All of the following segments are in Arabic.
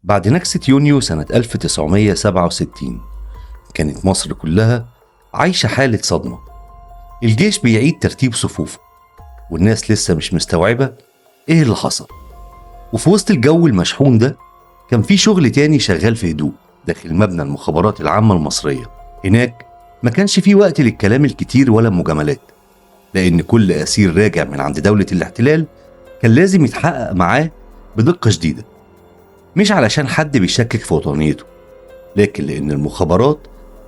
بعد نكسة يونيو سنة 1967 كانت مصر كلها عايشة حالة صدمة. الجيش بيعيد ترتيب صفوفه والناس لسه مش مستوعبة ايه اللي حصل. وفي وسط الجو المشحون ده كان في شغل تاني شغال في هدوء داخل مبنى المخابرات العامة المصرية. هناك ما كانش في وقت للكلام الكتير ولا المجاملات، لأن كل أسير راجع من عند دولة الاحتلال كان لازم يتحقق معاه بدقة شديدة، مش علشان حد بيشكك في وطنيته، لكن لأن المخابرات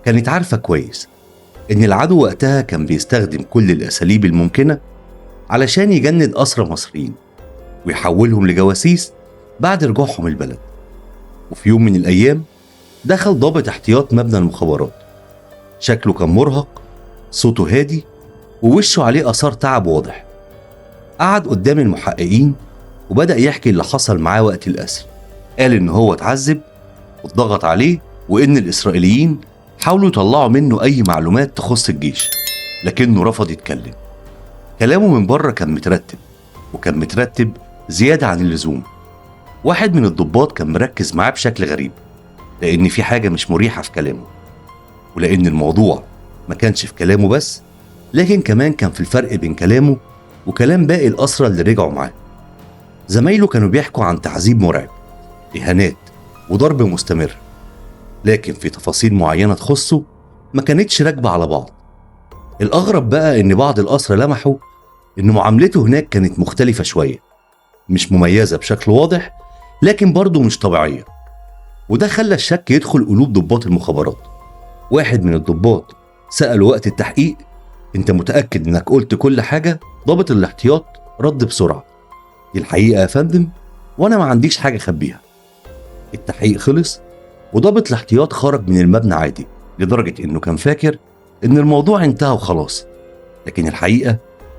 كانت عارفة كويس إن العدو وقتها كان بيستخدم كل الأساليب الممكنة علشان يجند أسرى مصريين ويحولهم لجواسيس بعد رجوعهم البلد. وفي يوم من الأيام دخل ضابط احتياط مبنى المخابرات. شكله كان مرهق، صوته هادي، ووشه عليه آثار تعب واضح. قعد قدام المحققين وبدأ يحكي اللي حصل معاه وقت الأسر. قال إن هو اتعذب واتضغط عليه، وإن الإسرائيليين حاولوا يطلعوا منه أي معلومات تخص الجيش، لكنه رفض يتكلم. كلامه من بره كان مترتب، وكان مترتب زيادة عن اللزوم. واحد من الضباط كان مركز معاه بشكل غريب، لأن في حاجة مش مريحة في كلامه، ولأن الموضوع ما كانش في كلامه بس، لكن كمان كان في الفرق بين كلامه وكلام باقي الأسرى اللي رجعوا معاه. زمايله كانوا بيحكوا عن تعذيب مرعب، إهانات، وضرب مستمر، لكن في تفاصيل معينة تخصه ما كانتش راكبة على بعض. الأغرب بقى إن بعض الأسرى لمحوا إن معاملته هناك كانت مختلفة شوية، مش مميزة بشكل واضح، لكن برضه مش طبيعية. وده خلى الشك يدخل قلوب ضباط المخابرات. واحد من الضباط سأله وقت التحقيق: أنت متأكد إنك قلت كل حاجة؟ ضابط الاحتياط رد بسرعة: دي الحقيقة يا فندم، وأنا ما عنديش حاجة أخبيها. التحقيق خلص وضابط الاحتياط خرج من المبنى عادي، لدرجة إنه كان فاكر إن الموضوع انتهى وخلاص، لكن الحقيقة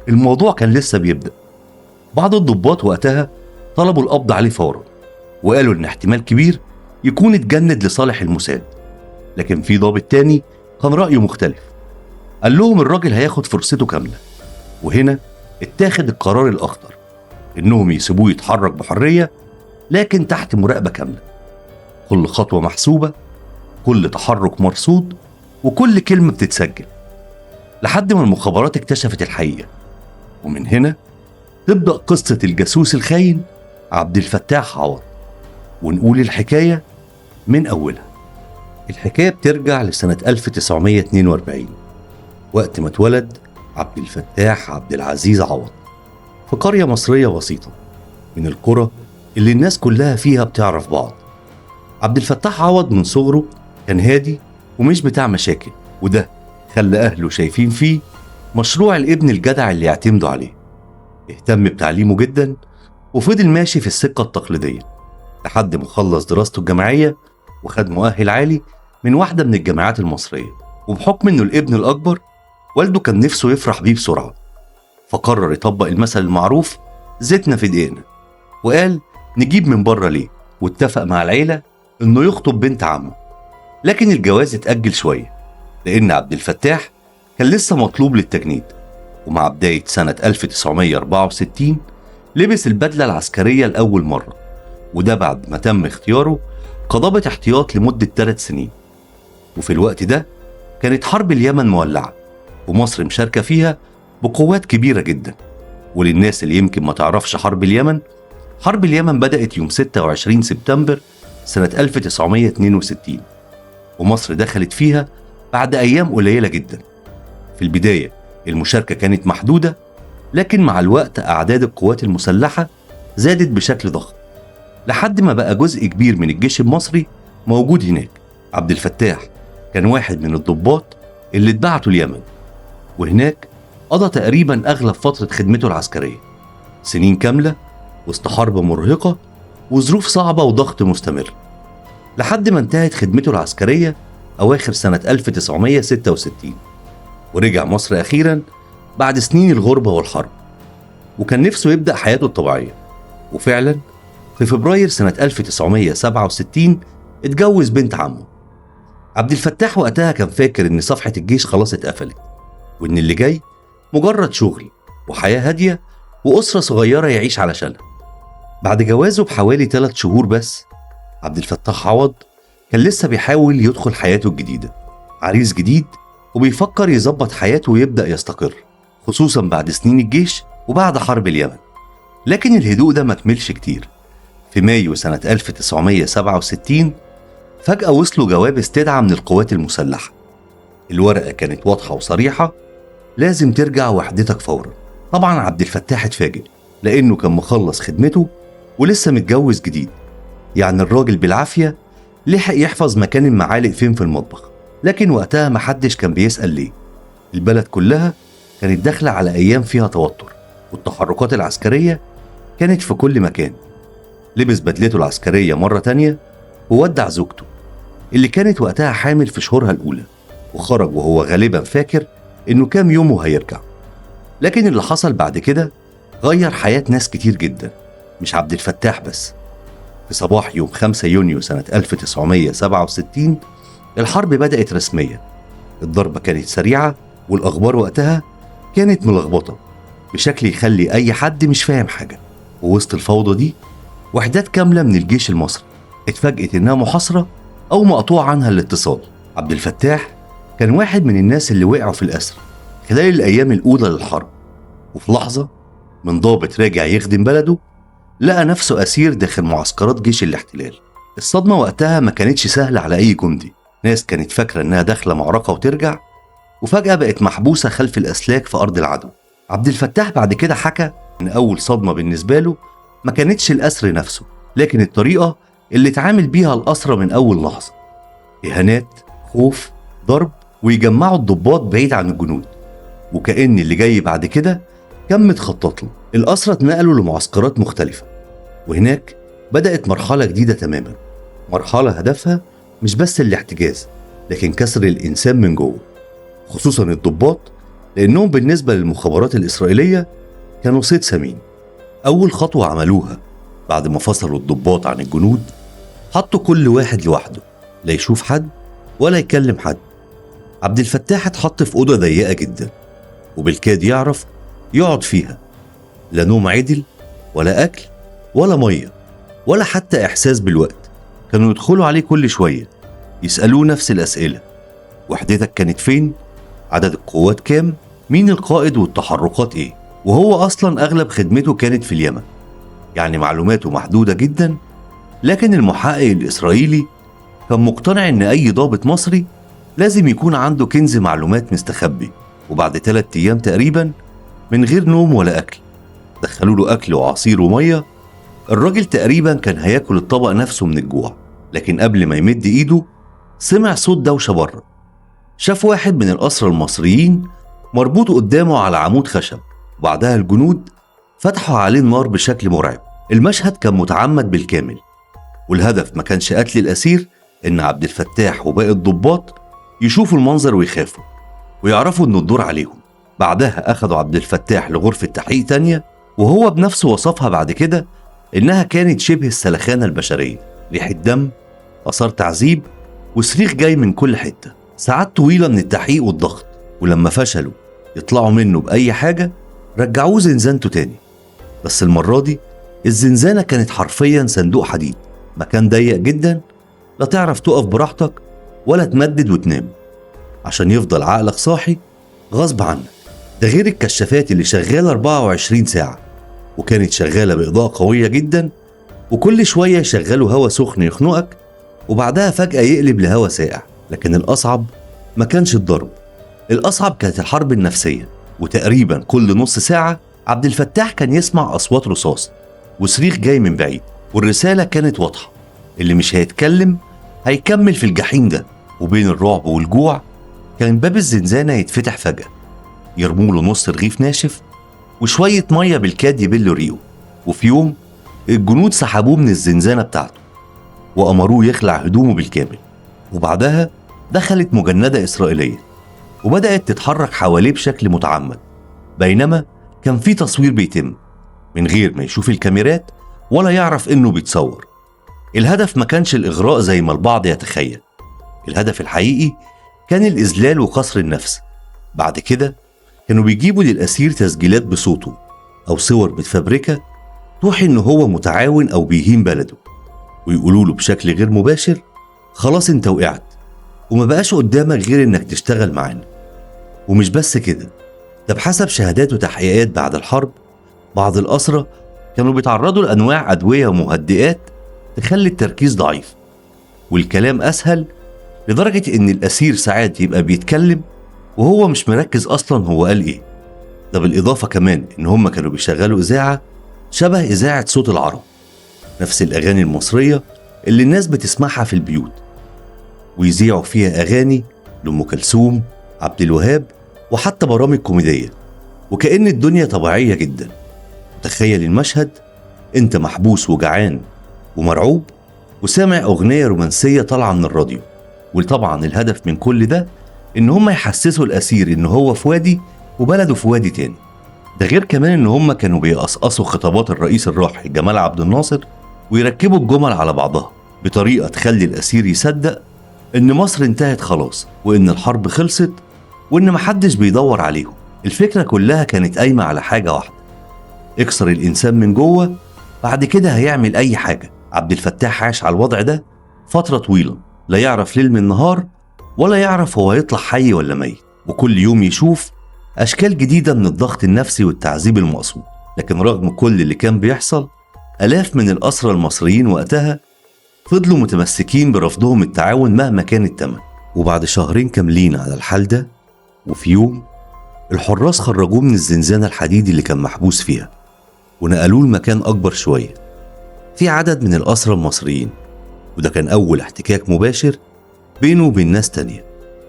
الموضوع كان لسه بيبدأ. بعض الضباط وقتها طلبوا القبض عليه فورا، وقالوا إن احتمال كبير يكون اتجند لصالح الموساد. لكن في ضابط تاني كان رأيه مختلف، قال لهم الراجل هياخد فرصته كاملة. وهنا اتاخد القرار الأخطر، إنهم يسيبوه يتحرك بحرية، لكن تحت مراقبة كاملة. كل خطوة محسوبة، كل تحرك مرصود، وكل كلمة بتتسجل، لحد ما المخابرات اكتشفت الحقيقة. ومن هنا تبدأ قصة الجاسوس الخاين عبد الفتاح عوض، ونقول الحكاية من أولها. الحكاية بترجع لسنة 1942، وقت ما اتولد عبد الفتاح عبد العزيز عوض في قرية مصرية بسيطة من القرى اللي الناس كلها فيها بتعرف بعض. عبد الفتاح عوض من صغره كان هادي ومش بتاع مشاكل، وده خلى أهله شايفين فيه مشروع الابن الجدع اللي يعتمدوا عليه. اهتم بتعليمه جدا، وفضل ماشي في السكة التقليدية لحد ما خلص دراسته الجامعية وخد مؤهل عالي من واحدة من الجامعات المصرية. وبحكم انه الابن الأكبر، والده كان نفسه يفرح بيه بسرعة، فقرر يطبق المثل المعروف زيتنا في دقيقنا، وقال نجيب من بره ليه، واتفق مع العيلة انه يخطب بنت عمه. لكن الجواز اتأجل شوية لأن عبد الفتاح كان لسه مطلوب للتجنيد. ومع بداية سنة 1964 لبس البدلة العسكرية لأول مرة، وده بعد ما تم اختياره كضابط احتياط لمدة 3 سنين. وفي الوقت ده كانت حرب اليمن مولعة، ومصر مشاركة فيها بقوات كبيرة جدا. وللناس اللي يمكن ما تعرفش حرب اليمن بدأت يوم 26 سبتمبر سنة 1962، ومصر دخلت فيها بعد أيام قليلة جدا. في البداية المشاركة كانت محدودة، لكن مع الوقت أعداد القوات المسلحة زادت بشكل ضخم لحد ما بقى جزء كبير من الجيش المصري موجود هناك. عبد الفتاح كان واحد من الضباط اللي اتبعتوا اليمن، وهناك قضى تقريبا أغلب فترة خدمته العسكرية، سنين كاملة وسط حرب مرهقة وظروف صعبة وضغط مستمر، لحد ما انتهت خدمته العسكرية أواخر سنة 1966، ورجع مصر أخيرا بعد سنين الغربة والحرب، وكان نفسه يبدأ حياته الطبيعية. وفعلا في فبراير سنة 1967 اتجوز بنت عمه. عبد الفتاح وقتها كان فاكر إن صفحة الجيش خلاص اتقفلت، وإن اللي جاي مجرد شغل وحياة هادية وأسرة صغيرة يعيش علشانها. بعد جوازه بحوالي 3 شهور بس عبد الفتاح عوض كان لسه بيحاول يدخل حياته الجديدة، عريس جديد وبيفكر يظبط حياته ويبدأ يستقر، خصوصا بعد سنين الجيش وبعد حرب اليمن. لكن الهدوء ده ما كملش كتير. في مايو سنة 1967 فجأة وصلوا جواب استدعاء من القوات المسلحة. الورقة كانت واضحة وصريحة: لازم ترجع وحدتك فورا. طبعا عبد الفتاح اتفاجئ، لأنه كان مخلص خدمته ولسه متجوز جديد، يعني الراجل بالعافية لحق يحفظ مكان المعالق فين في المطبخ. لكن وقتها محدش كان بيسأل ليه. البلد كلها كانت داخلة على أيام فيها توتر، والتحركات العسكرية كانت في كل مكان. لبس بدلته العسكرية مرة تانية وودع زوجته اللي كانت وقتها حامل في شهورها الأولى، وخرج وهو غالبا فاكر إنه كام يوم وهيرجع. لكن اللي حصل بعد كده غير حياة ناس كتير جدا، مش عبد الفتاح بس. في صباح يوم 5 يونيو سنة 1967 الحرب بدأت رسميا. الضربة كانت سريعة والأخبار وقتها كانت ملخبطة بشكل يخلي أي حد مش فاهم حاجة. ووسط الفوضى دي وحدات كاملة من الجيش المصري اتفاجئت إنها محاصرة أو مقطوع عنها الاتصال. عبد الفتاح كان واحد من الناس اللي وقعوا في الأسر خلال الأيام الأولى للحرب، وفي لحظة من ضابط راجع يخدم بلده لقى نفسه أسير داخل معسكرات جيش الاحتلال. الصدمة وقتها ما كانتش سهلة على أي جندي. ناس كانت فاكرة إنها داخلة معركة وترجع، وفجأة بقت محبوسة خلف الأسلاك في أرض العدو. عبد الفتاح بعد كده حكى إن أول صدمة بالنسبة له ما كانتش الأسر نفسه، لكن الطريقة اللي اتعامل بيها الأسرى من أول لحظة. إهانات، خوف، ضرب، ويجمعوا الضباط بعيد عن الجنود، وكأن اللي جاي بعد كده كان متخطط له. الأسرى اتنقلوا لمعسكرات مختلفة، وهناك بدأت مرحلة جديدة تماما، مرحلة هدفها مش بس الاحتجاز لكن كسر الإنسان من جوه، خصوصا الضباط لأنهم بالنسبة للمخابرات الإسرائيلية كانوا صيد سمين. أول خطوة عملوها بعد ما فصلوا الضباط عن الجنود، حطوا كل واحد لوحده، لا يشوف حد ولا يكلم حد. عبد الفتاح اتحط في أوضة ضيقة جدا وبالكاد يعرف يقعد فيها، لا نوم عدل ولا أكل ولا مية ولا حتى إحساس بالوقت. كانوا يدخلوا عليه كل شوية يسألوه نفس الأسئلة: وحدتك كانت فين؟ عدد القوات كام؟ مين القائد؟ والتحركات إيه؟ وهو أصلا أغلب خدمته كانت في اليمن، يعني معلوماته محدودة جدا. لكن المحقق الإسرائيلي كان مقتنع إن أي ضابط مصري لازم يكون عنده كنز معلومات مستخبي. وبعد 3 أيام تقريبا من غير نوم ولا أكل، دخلوا له أكل وعصير ومية. الراجل تقريبا كان هياكل الطبق نفسه من الجوع، لكن قبل ما يمد إيده سمع صوت دوشة بره. شاف واحد من الأسرى المصريين مربوط قدامه على عمود خشب، وبعدها الجنود فتحوا عليه النار بشكل مرعب. المشهد كان متعمد بالكامل، والهدف ما كانش قتل الأسير، إن عبد الفتاح وباقي الضباط يشوفوا المنظر ويخافوا ويعرفوا إنه الدور عليهم. بعدها أخدوا عبد الفتاح لغرفة تحقيق تانية، وهو بنفسه وصفها بعد كده إنها كانت شبه السلخانة البشرية: ريحة دم، آثار تعذيب، وصريخ جاي من كل حتة. ساعات طويلة من التحقيق والضغط، ولما فشلوا يطلعوا منه بأي حاجة رجعوه زنزانته تاني. بس المرة دي الزنزانة كانت حرفيا صندوق حديد، مكان ضيق جدا، لا تعرف تقف براحتك ولا تمدد وتنام عشان يفضل عقلك صاحي غصب عنك. ده غير الكشافات اللي شغالة 24 ساعة، وكانت شغالة بإضاءة قوية جدا، وكل شوية يشغلوا هوا سخن يخنقك وبعدها فجأة يقلب لهوا ساقع. لكن الأصعب ما كانش الضرب، الأصعب كانت الحرب النفسية. وتقريبا كل نص ساعة عبد الفتاح كان يسمع أصوات رصاص وصريخ جاي من بعيد، والرسالة كانت واضحة: اللي مش هيتكلم هيكمل في الجحيم ده. وبين الرعب والجوع كان باب الزنزانة يتفتح فجأة، يرموله نص رغيف ناشف وشوية مية بالكاد يبلوا ريقه. وفي يوم الجنود سحبوه من الزنزانة بتاعته وأمروه يخلع هدومه بالكامل، وبعدها دخلت مجندة إسرائيلية وبدأت تتحرك حواليه بشكل متعمد، بينما كان في تصوير بيتم من غير ما يشوف الكاميرات ولا يعرف إنه بيتصور. الهدف ما كانش الإغراء زي ما البعض يتخيل، الهدف الحقيقي كان الإذلال وقصر النفس. بعد كده كانوا بيجيبوا للأسير تسجيلات بصوته أو صور متفبركة توحي إنه هو متعاون أو بيهين بلده، ويقولوا له بشكل غير مباشر: خلاص انت وقعت وما بقاش قدامك غير انك تشتغل معانا. ومش بس كده، ده بحسب شهادات وتحقيقات بعد الحرب بعض الأسرى كانوا بيتعرضوا لأنواع أدوية ومهدئات تخلي التركيز ضعيف والكلام أسهل، لدرجة إن الأسير ساعات يبقى بيتكلم وهو مش مركز أصلا هو قال إيه. ده بالإضافة كمان إن هم كانوا بيشغلوا إذاعة شبه إذاعة صوت العرب، نفس الأغاني المصرية اللي الناس بتسمعها في البيوت، ويذيعوا فيها أغاني لأم كلثوم، عبد الوهاب، وحتى برامج كوميدية، وكأن الدنيا طبيعية جدا. تخيل المشهد: انت محبوس وجعان ومرعوب وسامع أغنية رومانسية طالعة من الراديو، وطبعا الهدف من كل ده إن هم يحسسوا الأسير إن هو في وادي وبلده في وادي تاني. ده غير كمان إن هم كانوا بيقصقصوا خطابات الرئيس الراحل جمال عبد الناصر ويركبوا الجمل على بعضها بطريقة تخلي الأسير يصدق إن مصر انتهت خلاص، وإن الحرب خلصت، وإن محدش بيدور عليهم. الفكرة كلها كانت قايمة على حاجة واحدة: اكسر الإنسان من جوه، بعد كده هيعمل أي حاجة. عبد الفتاح عاش على الوضع ده فترة طويلة، لا يعرف ليل من نهار ولا يعرف هو يطلع حي ولا ميت، وكل يوم يشوف أشكال جديدة من الضغط النفسي والتعذيب المقصود. لكن رغم كل اللي كان بيحصل، آلاف من الأسرى المصريين وقتها فضلوا متمسكين برفضهم التعاون مهما كان الثمن. وبعد شهرين كاملين على الحال ده، وفي يوم الحراس خرجوه من الزنزانة الحديدي اللي كان محبوس فيها ونقلوه لمكان أكبر شوية في عدد من الأسرى المصريين، وده كان أول احتكاك مباشر بينه وبين ناس تانية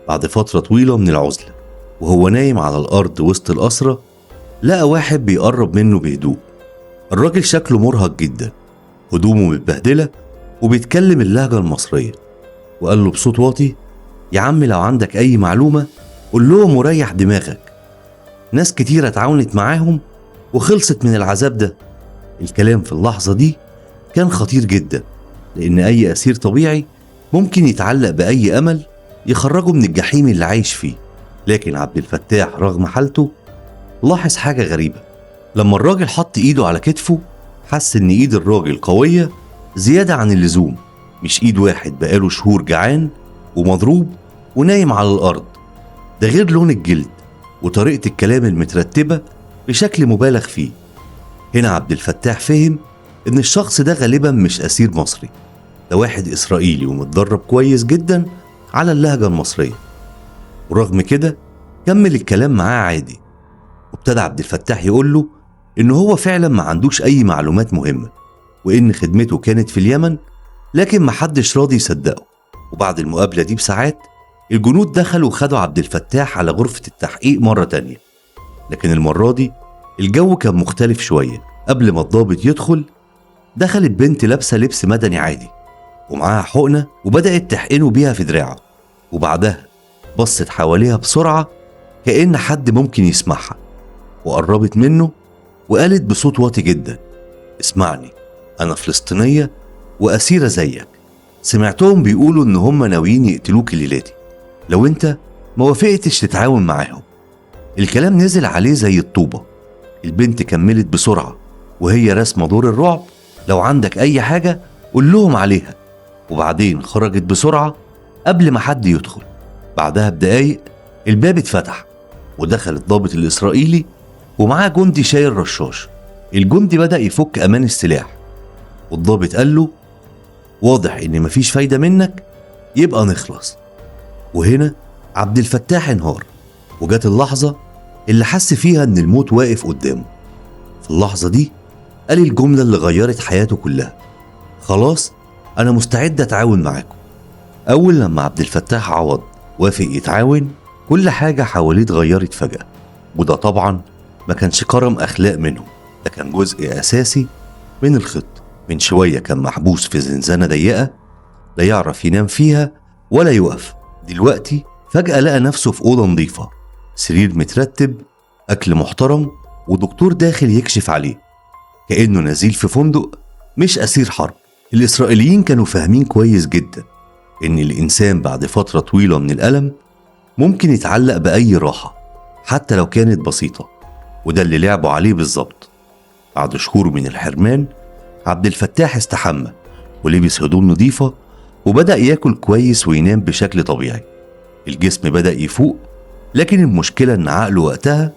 بعد فترة طويلة من العزلة. وهو نايم على الأرض وسط الأسرى، لقى واحد بيقرب منه بهدوء. الراجل شكله مرهق جدا، هدومه متبهدلة، وبيتكلم اللهجة المصرية، وقال له بصوت واطي: يا عم لو عندك أي معلومة قول لهم وريح دماغك، ناس كتيرة اتعاونت معاهم وخلصت من العذاب ده. الكلام في اللحظة دي كان خطير جدا، لأن أي أسير طبيعي ممكن يتعلق بأي أمل يخرجه من الجحيم اللي عايش فيه. لكن عبد الفتاح رغم حالته لاحظ حاجة غريبة. لما الراجل حط إيده على كتفه، حس إن إيد الراجل قوية زيادة عن اللزوم، مش إيد واحد بقاله شهور جعان ومضروب ونايم على الأرض. ده غير لون الجلد وطريقة الكلام المترتبة بشكل مبالغ فيه. هنا عبد الفتاح فهم إن الشخص ده غالبا مش أسير مصري، ده واحد إسرائيلي ومتدرب كويس جدا على اللهجة المصرية. ورغم كده كمل الكلام معاه عادي، وابتدى عبد الفتاح يقول له إنه هو فعلا ما عندوش أي معلومات مهمة، وإن خدمته كانت في اليمن، لكن محدش راضي يصدقه. وبعد المقابلة دي بساعات الجنود دخلوا وخدوا عبد الفتاح على غرفة التحقيق مرة تانية، لكن المرة دي الجو كان مختلف شوية. قبل ما الضابط يدخل، دخلت بنت لابسة لبس مدني عادي ومعاها حقنة، وبدأت تحقنه بيها في دراعه. وبعدها بصت حواليها بسرعة كأن حد ممكن يسمعها، وقربت منه وقالت بصوت واطي جدا: اسمعني، أنا فلسطينية وأسيرة زيك، سمعتهم بيقولوا إن هم ناويين يقتلوك الليلة دي لو أنت ما وافقتش تتعاون معاهم. الكلام نزل عليه زي الطوبة. البنت كملت بسرعة وهي رسمة دور الرعب: لو عندك أي حاجة قول لهم عليها. وبعدين خرجت بسرعة قبل ما حد يدخل. بعدها بدقايق الباب اتفتح ودخل الضابط الإسرائيلي ومعاه جندي شايل رشاش. الجندي بدأ يفك أمان السلاح، والضابط قال له: واضح إن مفيش فايدة منك، يبقى نخلص. وهنا عبد الفتاح انهار، وجات اللحظة اللي حس فيها إن الموت واقف قدامه. في اللحظة دي قال الجملة اللي غيرت حياته كلها: خلاص أنا مستعد أتعاون معاكم. أول لما عبد الفتاح عوض وافق يتعاون، كل حاجة حواليه اتغيرت فجأة. وده طبعا ما كانش كرم أخلاق منهم، ده كان جزء أساسي من الخطة. من شوية كان محبوس في زنزانة ضيقة لا يعرف ينام فيها ولا يقف، دلوقتي فجأة لقى نفسه في أوضة نظيفة، سرير مترتب، أكل محترم، ودكتور داخل يكشف عليه كأنه نزيل في فندق مش أسير حرب. الإسرائيليين كانوا فاهمين كويس جدا إن الإنسان بعد فترة طويلة من الألم ممكن يتعلق بأي راحة حتى لو كانت بسيطة، وده اللي لعبوا عليه بالظبط. بعد شهور من الحرمان، عبد الفتاح استحمى ولبس هدوم نظيفة وبدأ ياكل كويس وينام بشكل طبيعي. الجسم بدأ يفوق، لكن المشكلة إن عقله وقتها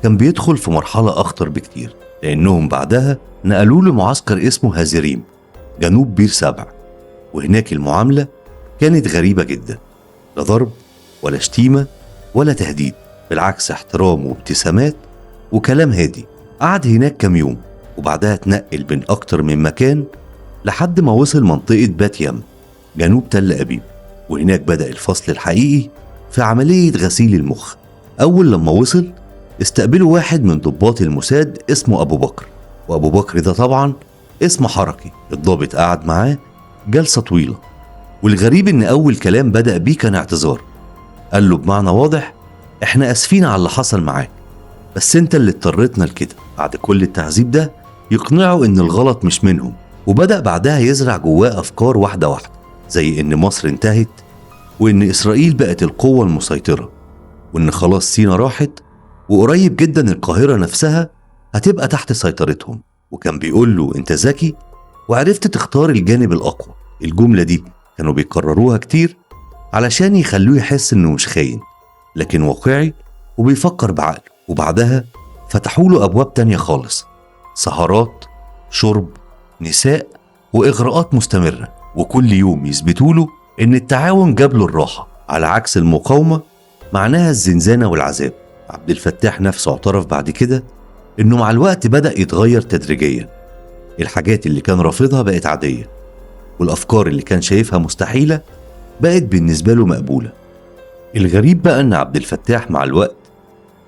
كان بيدخل في مرحلة أخطر بكتير، لأنهم بعدها نقلوه لمعسكر اسمه هازيريم جنوب بير سبع. وهناك المعاملة كانت غريبة جدا، لا ضرب ولا شتيمة ولا تهديد، بالعكس احترام وابتسامات وكلام هادي. قعد هناك كام يوم وبعدها اتنقل بين أكتر من مكان لحد ما وصل منطقة بات يم جنوب تل أبيب. وهناك بدأ الفصل الحقيقي في عملية غسيل المخ. أول لما وصل استقبله واحد من ضباط الموساد اسمه أبو بكر، وأبو بكر ده طبعا اسم حركي. الضابط قعد معاه جلسة طويلة، والغريب إن أول كلام بدأ بيه كان اعتذار. قال له بمعنى واضح: إحنا أسفين على اللي حصل معاك، بس أنت اللي اضطريتنا لكده. بعد كل التعذيب ده يقنعه إن الغلط مش منهم، وبدأ بعدها يزرع جواه أفكار واحدة واحدة، زي إن مصر انتهت، وإن إسرائيل بقت القوة المسيطرة، وإن خلاص سينا راحت، وقريب جدا القاهرة نفسها هتبقى تحت سيطرتهم. وكان بيقول له: أنت ذكي وعرفت تختار الجانب الأقوى. الجملة دي كانوا بيكرروها كتير علشان يخلوه يحس إنه مش خاين، لكن واقعي وبيفكر بعقله. وبعدها فتحوا له أبواب تانية خالص: سهرات، شرب، نساء، وإغراءات مستمرة. وكل يوم يثبتوا له إن التعاون جاب له الراحة، على عكس المقاومة معناها الزنزانة والعذاب. عبد الفتاح نفسه اعترف بعد كده إنه مع الوقت بدأ يتغير تدريجيا. الحاجات اللي كان رافضها بقت عادية، والأفكار اللي كان شايفها مستحيلة بقت بالنسبة له مقبولة. الغريب بقى إن عبد الفتاح مع الوقت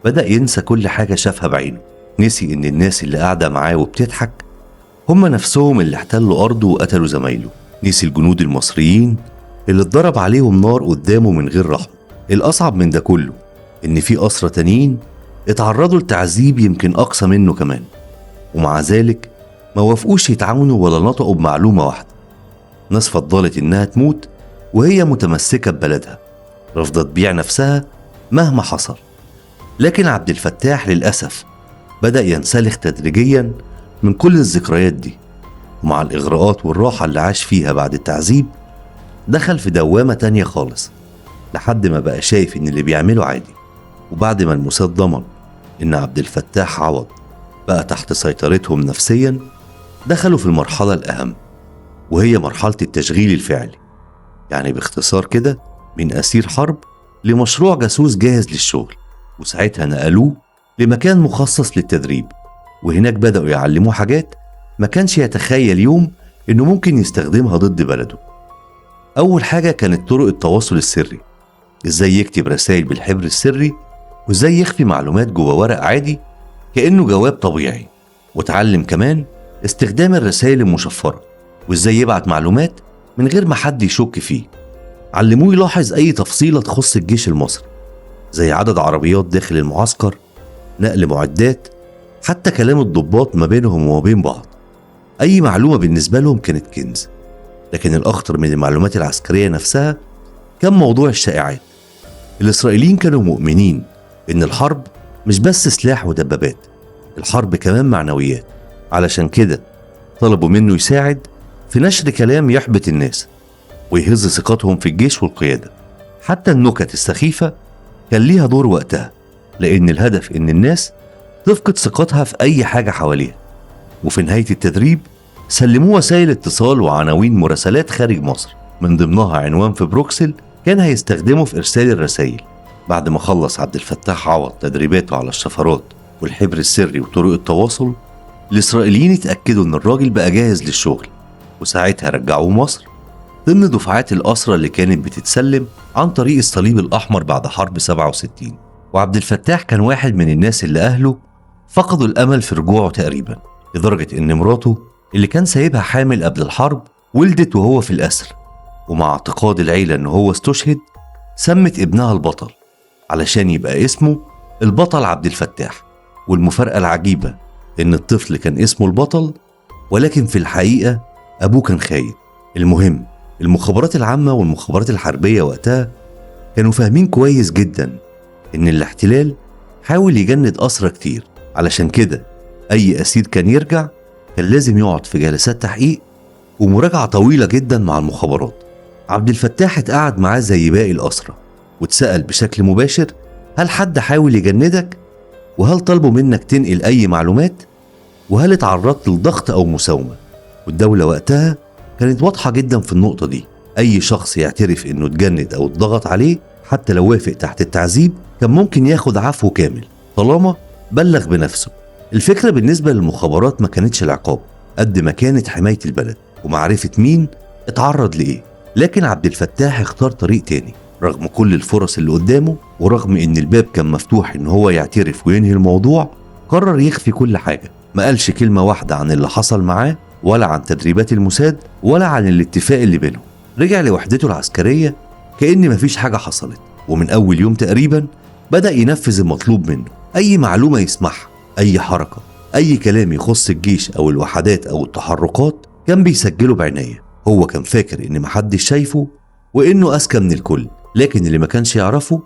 بدأ ينسى كل حاجة شافها بعينه. نسي إن الناس اللي قاعدة معاه وبتضحك هم نفسهم اللي احتلوا أرضه وقتلوا زمايله. نسي الجنود المصريين اللي اتضرب عليهم نار قدامه من غير رحمة. الأصعب من ده كله إن في أسرى تانيين اتعرضوا لتعذيب يمكن أقصى منه كمان، ومع ذلك ما وافقوش يتعاونوا ولا نطقوا بمعلومة واحدة. ناس فضلت إنها تموت وهي متمسكة ببلدها، رفضت تبيع نفسها مهما حصل. لكن عبد الفتاح للأسف بدأ ينسلخ تدريجيا من كل الذكريات دي، ومع الإغراءات والراحة اللي عاش فيها بعد التعذيب دخل في دوامة تانية خالص، لحد ما بقى شايف إن اللي بيعمله عادي. وبعد ما الموساد ضمن إن عبد الفتاح عوض بقى تحت سيطرتهم نفسيا، دخلوا في المرحلة الأهم، وهي مرحلة التشغيل الفعلي. يعني باختصار كده، من أسير حرب لمشروع جاسوس جاهز للشغل. وساعتها نقلوه لمكان مخصص للتدريب، وهناك بدأوا يعلموه حاجات ما كانش يتخيل يوم إنه ممكن يستخدمها ضد بلده. أول حاجة كانت طرق التواصل السري، إزاي يكتب رسائل بالحبر السري، وإزاي يخفي معلومات جوه ورق عادي كأنه جواب طبيعي. وتعلم كمان استخدام الرسائل المشفرة، وإزاي يبعت معلومات من غير ما حد يشك فيه. علموه يلاحظ أي تفصيلة تخص الجيش المصري، زي عدد عربيات داخل المعسكر، نقل معدات، حتى كلام الضباط ما بينهم وما بين بعض. أي معلومة بالنسبة لهم كانت كنز. لكن الأخطر من المعلومات العسكرية نفسها كان موضوع الشائعات. الإسرائيليين كانوا مؤمنين إن الحرب مش بس سلاح ودبابات، الحرب كمان معنويات. علشان كده طلبوا منه يساعد في نشر كلام يحبط الناس ويهز ثقتهم في الجيش والقيادة. حتى النكت السخيفة كان ليها دور وقتها، لأن الهدف إن الناس تفقد ثقتها في أي حاجة حواليها. وفي نهاية التدريب سلموه وسائل اتصال وعناوين مراسلات خارج مصر، من ضمنها عنوان في بروكسل كان هيستخدمه في إرسال الرسائل. بعد ما خلص عبد الفتاح عوض تدريباته على الشفرات والحبر السري وطرق التواصل، الإسرائيليين اتأكدوا إن الراجل بقى جاهز للشغل، وساعتها رجعوه مصر ضمن دفعات الأسرى اللي كانت بتتسلم عن طريق الصليب الأحمر بعد حرب 67. وعبد الفتاح كان واحد من الناس اللي أهله فقدوا الأمل في رجوعه تقريبا، لدرجة إن مراته اللي كان سايبها حامل قبل الحرب ولدت وهو في الأسر. ومع اعتقاد العيلة إنه هو استشهد، سمت ابنها البطل علشان يبقى اسمه البطل عبد الفتاح. والمفارقة العجيبة إن الطفل كان اسمه البطل، ولكن في الحقيقة أبوه كان خاين. المهم، المخابرات العامة والمخابرات الحربية وقتها كانوا فاهمين كويس جدا إن الاحتلال حاول يجند أسرى كتير. علشان كده أي أسير كان يرجع كان لازم يقعد في جلسات تحقيق ومراجعة طويلة جدا مع المخابرات. عبد الفتاح اتقعد معاه زي باقي الأسرى، واتسأل بشكل مباشر: هل حد حاول يجندك؟ وهل طلبوا منك تنقل أي معلومات؟ وهل اتعرضت لضغط أو مساومة؟ والدولة وقتها كانت واضحة جدا في النقطة دي. أي شخص يعترف إنه اتجند أو اتضغط عليه حتى لو وافق تحت التعذيب كان ممكن ياخد عفو كامل طالما بلغ بنفسه. الفكرة بالنسبة للمخابرات ما كانتش العقاب قد ما كانت حماية البلد ومعرفة مين اتعرض لإيه. لكن عبد الفتاح اختار طريق تاني رغم كل الفرص اللي قدامه، ورغم إن الباب كان مفتوح إن هو يعترف وينهي الموضوع. قرر يخفي كل حاجة، ما قالش كلمة واحدة عن اللي حصل معاه ولا عن تدريبات الموساد ولا عن الاتفاق اللي بينهم. رجع لوحدته العسكرية كأن مفيش حاجة حصلت، ومن أول يوم تقريبا بدأ ينفذ المطلوب منه. أي معلومة يسمعها، أي حركة، أي كلام يخص الجيش أو الوحدات أو التحركات كان بيسجله بعناية. هو كان فاكر إن محدش شايفه وإنه أذكى من الكل، لكن اللي ما كانش يعرفه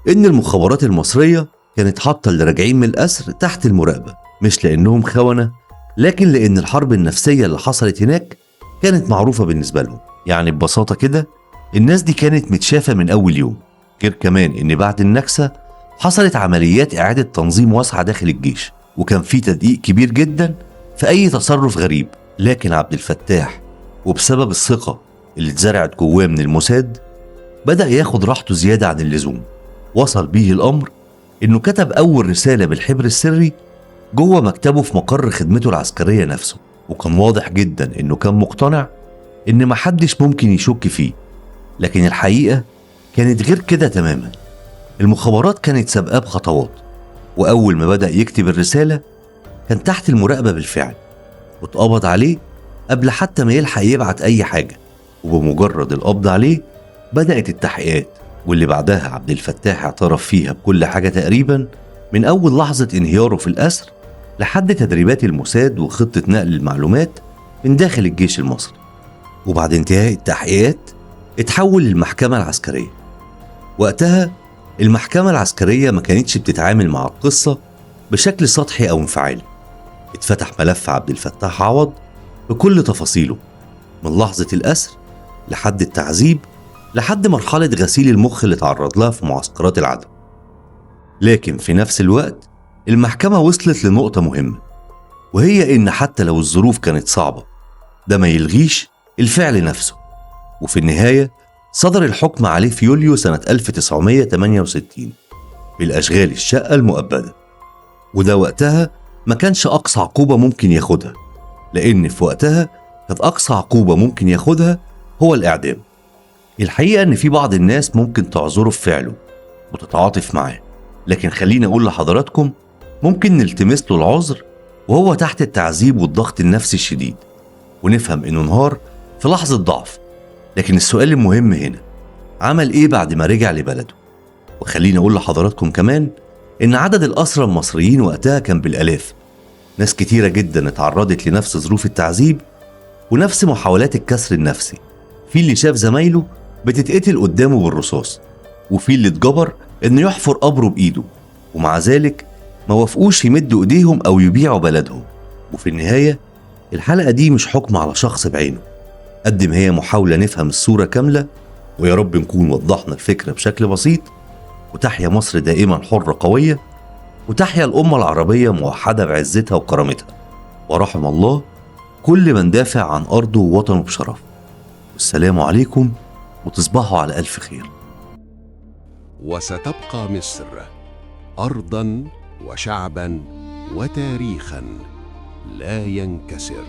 إن المخابرات المصرية كانت حاطة اللي راجعين من الأسر تحت المراقبة، مش لأنهم خونة، لكن لأن الحرب النفسية اللي حصلت هناك كانت معروفة بالنسبة لهم. يعني ببساطة كده الناس دي كانت متشافة من أول يوم. غير كمان إن بعد النكسة حصلت عمليات إعادة تنظيم واسعة داخل الجيش، وكان في تدقيق كبير جدا في أي تصرف غريب. لكن عبد الفتاح وبسبب الثقة اللي اتزرعت جواه من الموساد بدأ ياخد راحته زيادة عن اللزوم. وصل بيه الأمر إنه كتب أول رسالة بالحبر السري جوه مكتبه في مقر خدمته العسكرية نفسه، وكان واضح جدا إنه كان مقتنع إن محدش ممكن يشك فيه. لكن الحقيقة كانت غير كده تماما. المخابرات كانت سابقاه بخطوات، وأول ما بدأ يكتب الرسالة كان تحت المراقبة بالفعل، واتقبض عليه قبل حتى ما يلحق يبعت أي حاجة. وبمجرد القبض عليه بدأت التحقيقات، واللي بعدها عبد الفتاح اعترف فيها بكل حاجة تقريبا، من أول لحظة انهياره في الأسر لحد تدريبات الموساد وخطة نقل المعلومات من داخل الجيش المصري. وبعد انتهاء التحقيقات اتحول للمحكمة العسكرية. وقتها المحكمة العسكرية ما كانتش بتتعامل مع القصة بشكل سطحي أو انفعالي. اتفتح ملف عبد الفتاح عوض بكل تفاصيله، من لحظة الأسر لحد التعذيب لحد مرحلة غسيل المخ اللي تعرض لها في معسكرات العدو. لكن في نفس الوقت المحكمة وصلت لنقطة مهمة، وهي إن حتى لو الظروف كانت صعبة ده ما يلغيش الفعل نفسه. وفي النهاية صدر الحكم عليه في يوليو سنة 1968 بالأشغال الشاقة المؤبدة. وده وقتها ما كانش أقصى عقوبة ممكن ياخدها، لأن في وقتها كانت أقصى عقوبة ممكن ياخدها هو الإعدام. الحقيقة إن في بعض الناس ممكن تعذره في فعله وتتعاطف معاه، لكن خليني أقول لحضراتكم ممكن نلتمس له العذر وهو تحت التعذيب والضغط النفسي الشديد، ونفهم إنه انهار في لحظة ضعف. لكن السؤال المهم هنا، عمل إيه بعد ما رجع لبلده؟ وخليني أقول لحضراتكم كمان إن عدد الأسرى المصريين وقتها كان بالآلاف. ناس كتيرة جدا اتعرضت لنفس ظروف التعذيب ونفس محاولات الكسر النفسي. في اللي شاف زمايله بتتقتل قدامه بالرصاص، وفي اللي اتجبر إنه يحفر قبره بإيده، ومع ذلك ما وافقوش يمدوا إيديهم أو يبيعوا بلدهم. وفي النهاية الحلقة دي مش حكم على شخص بعينه قد ما هي محاولة نفهم الصورة كاملة، ويا رب نكون وضحنا الفكرة بشكل بسيط. وتحيا مصر دائما حرة قوية، وتحيا الأمة العربية موحدة بعزتها وكرامتها، ورحم الله كل من دافع عن أرضه ووطنه بشرف. والسلام عليكم، وتصبحوا على ألف خير. وستبقى مصر أرضا وشعبا وتاريخا لا ينكسر.